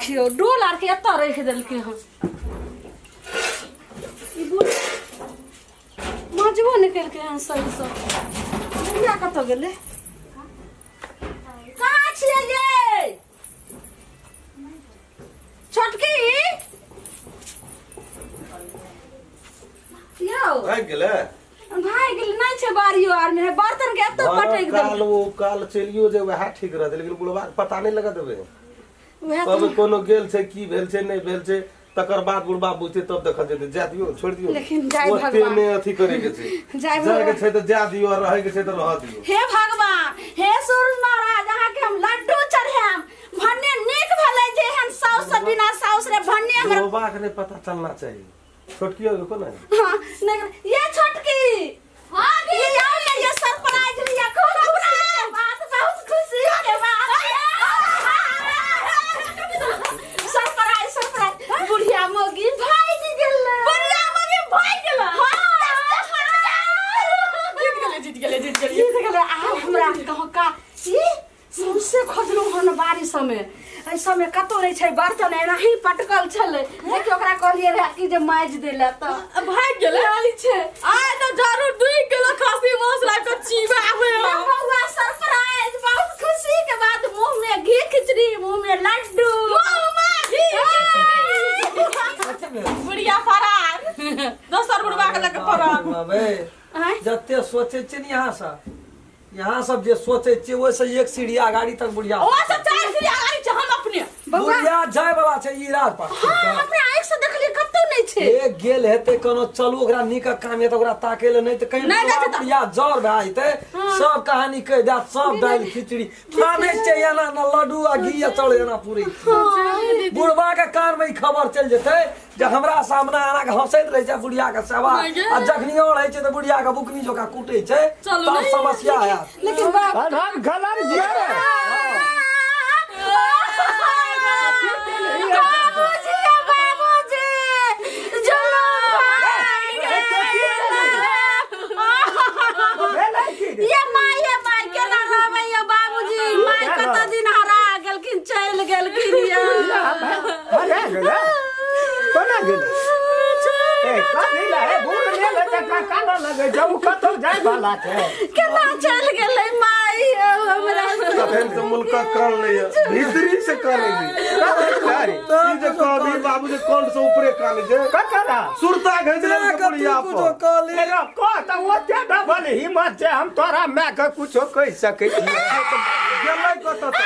देखियो डोल आर के एत रख देलके हन ई बुढ़ मजबो निकल के हन सही सब बुढ़िया कत गेले कहाँ छियै ये छोटकी यो भाग गेले भाई गेल नहीं छे बारियो आर में बर्तन के एत पटक दे काल चलियो जे वह ठीक रहते लेकिन बुढ़वा के पता नहीं लगा देबे वह तब कोनो गेल छे की भेल छे नहीं भेल छे तकर बाद बुढ़वा बुझते तब देख जेते जा दियो छोड़ दियो लेकिन जाय ओते भगवान में अथी करे के छे जाय जाय के छे तो जा दियो और रहे के छे तो रह दियो हे भगवान हे सूरज महाराज अहाँ के हम लड्डू चढ़ाम भन्ने नीक भले जे हम साउस से बिना साउस रे भन्ने हमर बुढ़वा के नहीं पता चलना चाहिए छोटकी हो को ना हां नहीं ये छोटकी हां दी जाओ ले ये सरप्राइज लिया को बात बहुत खुशी के बात सरप्राइज बुढ़िया मोगी भाई गेल बुढ़िया मोगी भाई गेल हां जीत गेले आ हमरा कहो का ई सौंसे खोजलू हन बारिश में ऐ समय कतो नहीं छै बर्तन एनाही पटकल छले देखियो ओकरा कहलिए रे कि जे माइज देला त भाग गेले आली छै आय त जरूर 2 किलो खस्सी मांस ला के चिबावे बाबा सरप्राइज बहुत खुशी के बाद मुंह में घी खिचड़ी मुंह में लड्डू मामा घी बुढ़िया फरार दोसर बुढ़वा के लगे फरार बाबे जते सोचे छ नि यहाँ सब जे सोचे छ ओइ से एक सीढ़ी आगाड़ी तक बुढ़िया ओ सब 4 सीढ़ी आगाड़ी छ हम अपने बुढ़िया जाय वाला छै ई रात पर हां अपने आंख से देखलिए कतो नहीं छै एक गेल हेते कोनो चलू ओकरा नीक काम है त ओकरा ताके ले नहीं त कहीं बुढ़िया जर भाई ते सब कहानी कह दे सब दाल खिचड़ी खाने चाहिए ना न लड्डू आ घी आ चढ़े ना पूरी बुढ़वा के कान में खबर चल जेते जे हमरा सामने आना के हंसैत रहे छै बुढ़िया के सेवा आ जखनी और है छै त बुढ़िया के बुकनी जोका कूटे छै तब समस्या है लेकिन बाप हम गलत दिया ये माय के ना रहबे बाबूजी माय कत दिन हरा गेलखिन चल गेलखिन अरे गेले कोना गेले ए कानी ला है भूल गेले त काना लगे जाऊ कतो जाय वाला छै केना चल गेलै माय हमरा तखन तो मुल्क कान ले भीतरी से कान ले ई जे कहबी बाबू जे कोन से ऊपरे कान जे ककरा सुरता भेजले के बुढ़िया पर तेरा को त ओते डबल हिम्मत छै हम तोरा मैं के कुछो कह सकै छी गेलै कत त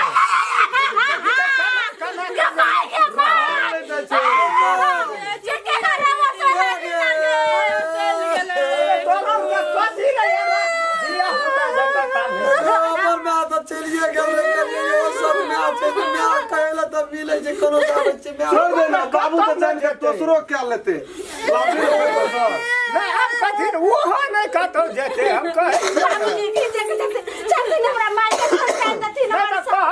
जे केना रहबो चल गेलै चलिए तब मिले जे कोनो जावे छै छोड़ दे ना बाबू तो जान के दोसरो क्या लेते बाबू नहीं हम कथि वो नहीं कतो जेते हम बाबूजी की चल दिन हमरा माय के पहचान दथि ना कह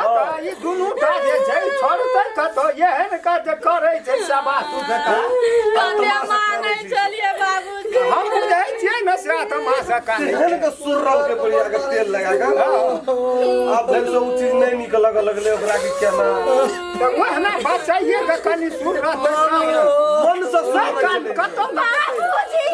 ई दुनु टा जे छै छोड़तै कतो एहन का जे करे छै शाबाश तू देखा कते माने चलिए बाबूजी हम बुझै छियै न से तमाशा काहे एहन के सुरल के बुढ़िया के तेल लगा के अब भेल से उ चीज नहीं निकल लगले ओकरा के केना त ओहना बचाइए के कनी सुर रहतै मन से सुन कतो बाबूजी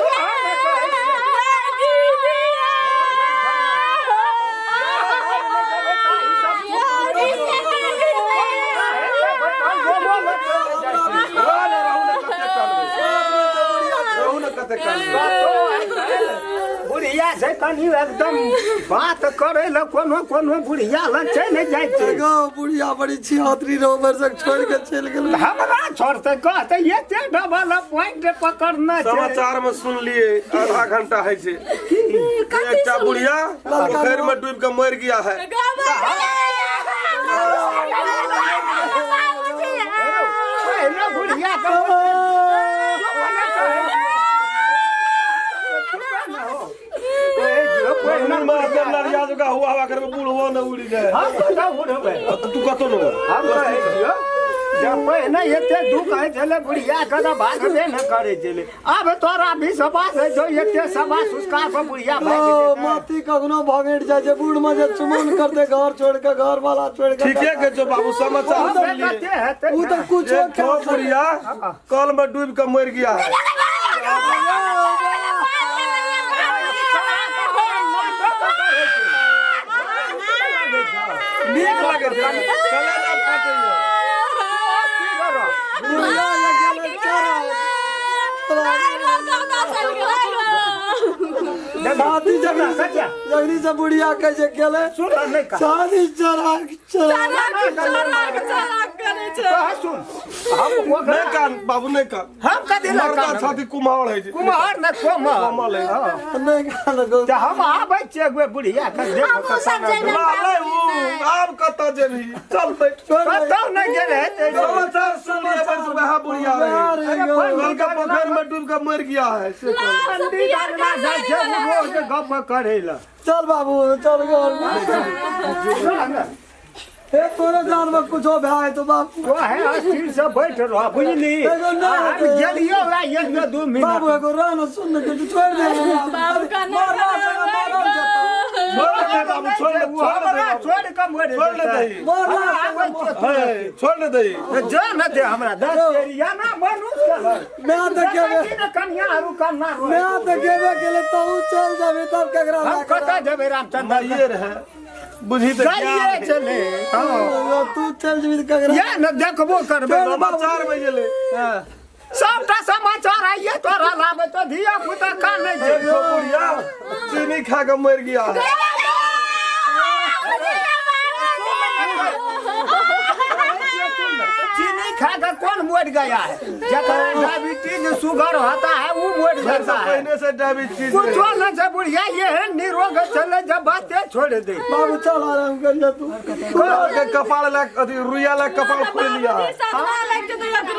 बुढ़िया छै कनी एकदम बात करे ल कोनो कोनो बुढ़िया ल चल जाय छै गो बुढ़िया बड़ी छिहत्तरी रो वर्ष छोड़ के चल गेल हमरा छोड़ते कहते ये ते डबल पॉइंट पकड़ना छै समाचार में सुन लिए आधा घंटा है छै एकटा बुढ़िया पोखर में डूब के मर गया है पहले बुढ़िया को लड़िया जगह हुआ कर में बूढ़ हुआ न उड़ी जाए हम कतो उड़बे तू कतो न हम कहे छियो पहिने एते दुख है चले बुढ़िया कदा भागबे न करे चले अब तोरा भी सबास है जो एते सबास उसका पर बुढ़िया भाग माती कखनो भगेट जाए छै बूढ़ में जे चुमन कर दे घर छोड़ के घर वाला छोड़ के ठीक है के जो बाबू समाचार सुन लिए उ तो कुछो देखो बुढ़िया कल में डूब के मर गया है नीक लगे छै कलेजा फाटैयो बुढ़िया लगे चोरा शादी जगनी से बुढ़िया कैसे गेले शादी चरा सुन हम नहीं कान बाबू नहीं कान हम कदी मरदा छाती कुम्हार है कुमार न कमल है नहीं कान गो त हम आबै छियै गे बुढ़िया के देखो आब कतऽ जेबही चल बैठ कतौ नहीं गेले समाचार सुन लिए बस वहाँ बुढ़िया है कल का पोखर में डूब के मर गया है से कल ठंडी डालना जाय छै वो रोज गप करे ला चल बाबू चल घर ए तोरे जान में कुछ हो भाई तो बाबू वो है अस्थिर से बैठ रहा बुझली हम गेलियो ला एक में 2 मिनट बाबू एगो रहन सुन के छोड़ दे बाबू का बाबू छोड़ दे छोड़ के मोरे छोड़ ले दही छोड़ ले दही जा न दे हमरा 10 एरिया ना मनुष्य मैं तो केबे कन्या आरु कन्ना रो मैं तो केबे गेले तो चल जाबे तब केकरा हम कता जेबे रामचंद्र ये रहे बुझी तो जाइए चले हां तू चल जेबे केकरा या न देखबो करबे समाचार में गेले सबटा समाचार आइए तोरा लाबे तो धिया पुता का नहीं छै देखो बुढ़िया चीनी खा के मर गया है चीनी खाकर कौन मर गया है जब डायबिटीज शुगर होता है वो मर जाता है पहले से डायबिटीज कुछ न से बुढ़िया ये है निरोग चले जब बातें छोड़ दे बाबू चल आराम कर ले तू के कपाल ला अथी रुइया ला कपाल खोल लिया है तू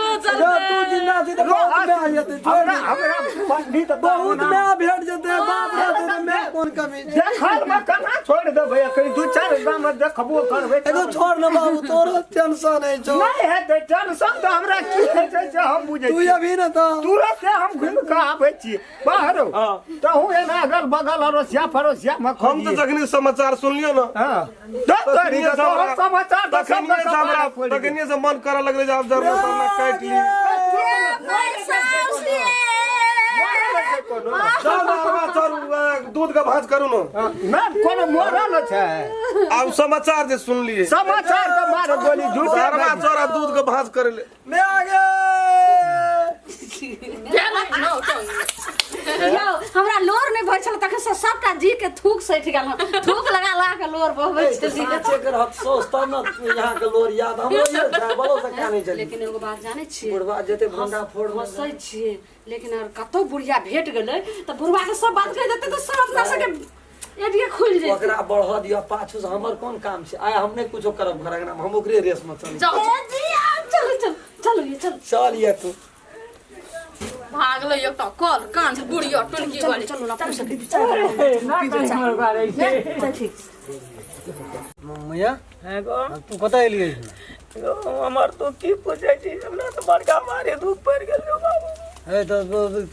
जिंदा थी तो बहुत में आ जाते छोड़ हमरा पंडित बहुत में भेट जते बाप रे मैं कौन कमी देखल में कना छोड़ दे भैया कहीं 2-4 गांव में देखबो करबे एगो छोड़ न बाबू तोरो टेंशन है जो नहीं है तो टेंशन तो हमरा की है से हम बुझे तू अभी न तो तुरंत से हम घूम के आबै छी बाहर तो हूं एना अगल बगल अरोसिया फरोसिया में हम तो जखनी समाचार सुनलियो ना हां तोरी तो समाचार तो सब तखनी से मन करे लगले जे अब जरूर करना काट ली दूध का भाज करू ना ना कोनो मोरा न छै अब समाचार जे सुन लिए समाचार तो मार गोली झूठे सारा चोरा दूध का भाज करे ले मैं आ गया हमरा लोर नहीं भइ छल तखन से सबटा जी के थूक सैठ गेल थूक लगा ला के लोर बहबै छली चेकर अफसोस तब न यहाँ के लोर याद हमरो ये ड्राइवरो से क्या नहीं चली लेकिन एगो बात जाने छियै बुढ़वा जेते भंडा फोड़ हंसै छियै लेकिन अगर कतौ बुढ़िया भेट गेलै त बुढ़वा के सब बात कह देते त सब अपना सके एडिया खुल जाए ओकरा बढ़ा दिया पाछू से हमर कोन काम छै आय हमने कुछो करब घर अंगना हम ओकरे रेस में चल जाओ चलो चलो चलो ये चल चल ये तू भागलो एकटा कल कान से बुढ़िया टुनकी वाली चलो ना पूछ के चल ठीक मैया है गो तू कतै एलियै गो हमर तो की पूछै छी हमरा तो बड़का मारे धूप पड़ गेल गो बाबू ए तो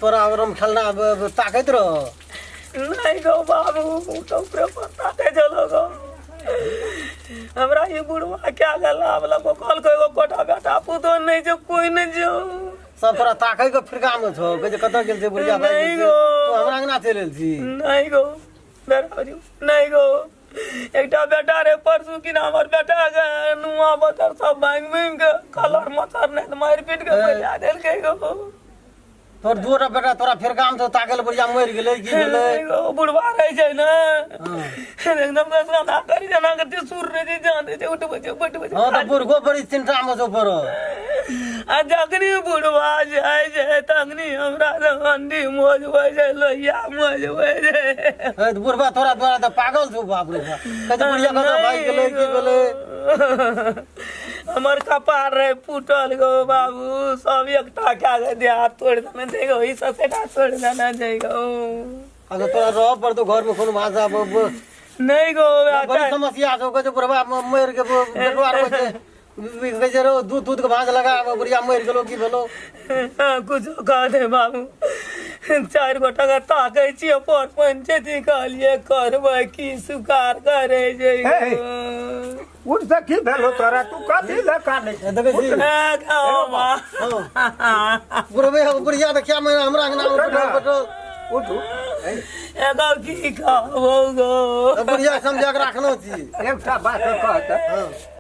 परावरम खेलना ताकैत रह नहीं गो बाबू तो ऊपर ताके चलो गो हमरा ये बुढ़वा क्या गला वाला को कॉल को कोटा बेटा पुतो नहीं जो कोई नहीं जो सब तोरा ताकै के फिरका में छौ कहे कत गेल छै बुढ़िया भाई नहीं गो तू हमरा अंगना चल एल छी नहीं गो बेटा नहीं गो एकटा बेटा रे परसू की ना हमर बेटा के नुआ बतर सब भांग में के कलर मतर नहीं तो मार पीट के बजा देल के गो तोर दूरा बेटा तोरा फिर काम तो ताकल बुढ़िया मर गेलै की भेलै बुढ़वा रहे छै ना एकदम कसला ना करी जना करते सुर रे जान दे उठ बजे बट बजे हां तो बुढ़गो बड़ी चिंता में छौ पर आ जखनी बुढ़वा जाय छै तखनी हमरा हंडी मोज होय छै लोहिया मोज होय छै ए बुढ़वा तोरा द्वारा तो पागल छौ बाप रे कते बुढ़िया कत भाई गेलै की भेलै हमर कपार रे फूटल गो बाबू सब एकटा क्या दिया तोड़ देने देगो ई ससेटा तोड़ देना जाएगा अगर तोरा रह पर तो घर में कोनो भाषा नहीं गो बड़ी समस्या छौ कते बुढ़वा मर के बेटवार होय छै कैसे रहो दूध के भांज लगा बुढ़िया मर गेलो की भेलो कुछ कह दे बाबू 4 गोटा का ताकै छियै पर पंचायती कहलिए करबै की सुकार करे जे उठ से की भेलो तोरा तू कथी ले काने देखै छी बुढ़िया तो क्या मैं हमरा अंगना उठ एगो की कहबो गो बुढ़िया समझा के राखनो छी एकटा बात कहत